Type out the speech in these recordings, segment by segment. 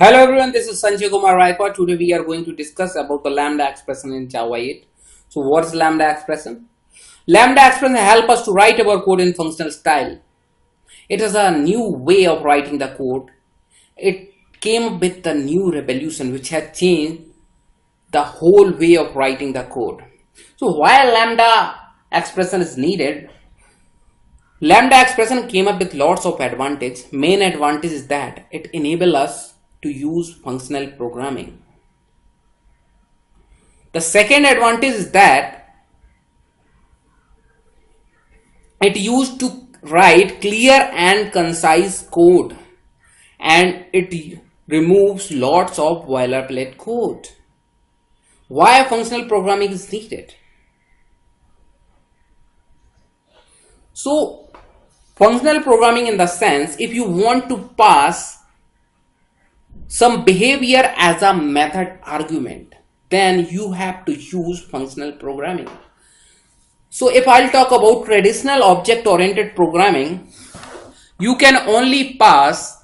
Hello everyone, this is Sanjay Kumar Raikwa. Today we are going to discuss about the Lambda expression in Java 8. So what's Lambda expression? Lambda expression help us to write our code in functional style. It is a new way of writing the code. It came up with a new revolution which has changed the whole way of writing the code. So why Lambda expression is needed? Lambda expression came up with lots of advantage. Main advantage is that it enables us to use functional programming. The second advantage is that it used to write clear and concise code, and it removes lots of boilerplate code. Why functional programming is needed? So functional programming in the sense, if you want to pass some behavior as a method argument, then you have to use functional programming. So if I'll talk about traditional object oriented programming, you can only pass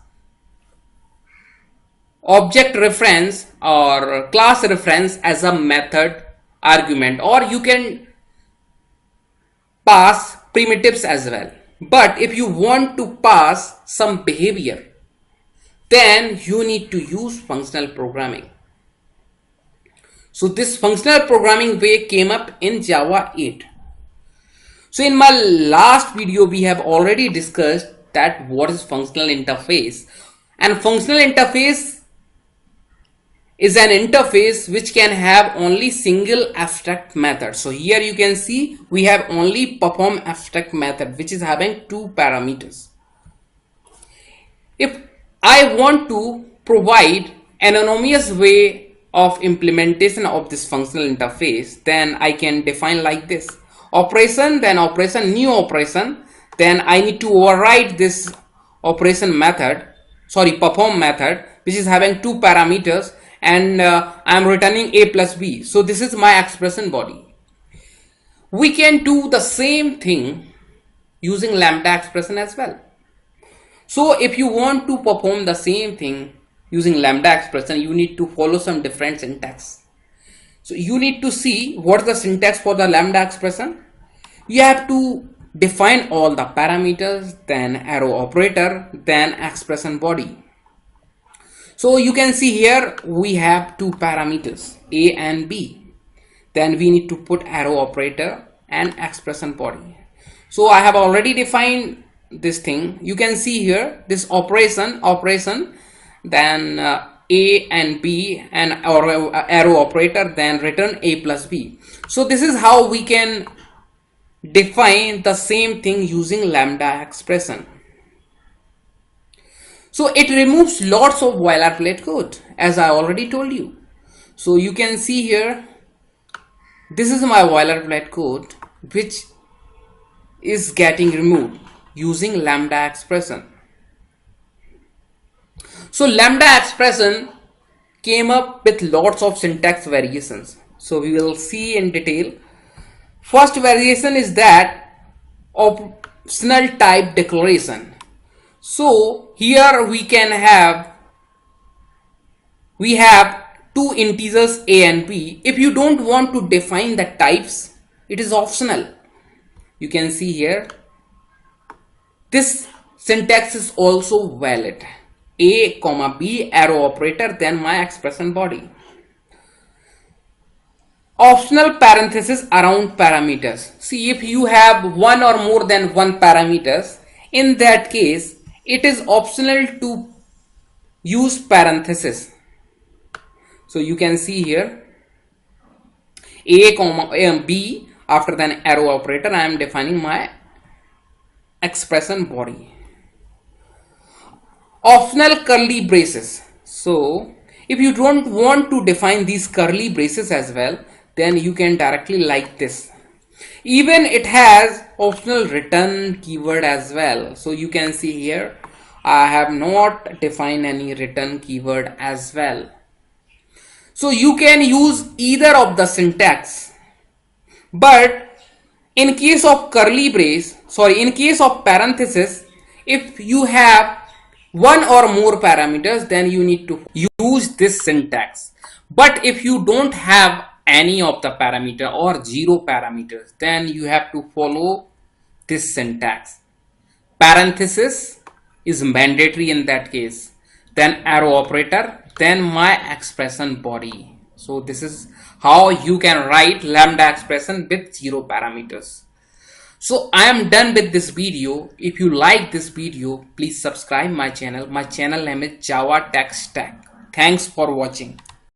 object reference or class reference as a method argument, or you can pass primitives as well. But if you want to pass some behavior, then you need to use functional programming. So this functional programming way came up in Java 8. So in my last video we have already discussed that what is functional interface, and functional interface is an interface which can have only single abstract method. So here you can see we have only perform abstract method which is having two parameters. If I want to provide an anonymous way of implementation of this functional interface, then I can define like this: operation, then operation, new operation, then I need to override this operation method, perform method, which is having two parameters, and I am returning a plus b. So this is my expression body. We can do the same thing using lambda expression as well. So if you want to perform the same thing using lambda expression, you need to follow some different syntax. So you need to see what is the syntax for the lambda expression. You have to define all the parameters, then arrow operator, then expression body. So you can see here we have two parameters, a and b. Then we need to put arrow operator and expression body. So I have already defined this thing. You can see here this operation, then a and b, and arrow operator, then return a plus b. So this is how we can define the same thing using lambda expression. So it removes lots of boilerplate code, as I already told you. So you can see here, this is my boilerplate code which is getting removed using lambda expression. So lambda expression came up with lots of syntax variations. So we will see in detail. First variation is that optional type declaration. So here we have two integers a and b. If you don't want to define the types, it is optional. You can see here this syntax is also valid: a comma b, arrow operator, then my expression body. Optional parenthesis around parameters. See, if you have one or more than one parameters, in that case it is optional to use parenthesis. So you can see here a comma b, after then arrow operator, I am defining my expression body. Optional curly braces. So if you don't want to define these curly braces as well, then you can directly like this. Even it has optional return keyword as well. So you can see here I have not defined any return keyword as well. So you can use either of the syntax, but in case of curly brace, in case of parenthesis, if you have one or more parameters, then you need to use this syntax. But if you don't have any of the parameter or zero parameters, then you have to follow this syntax. Parenthesis is mandatory in that case, then arrow operator, then my expression body. So this is how you can write lambda expression with zero parameters. So I am done with this video. If you like this video, please subscribe my channel. My channel name is javatechstack. Thanks for watching.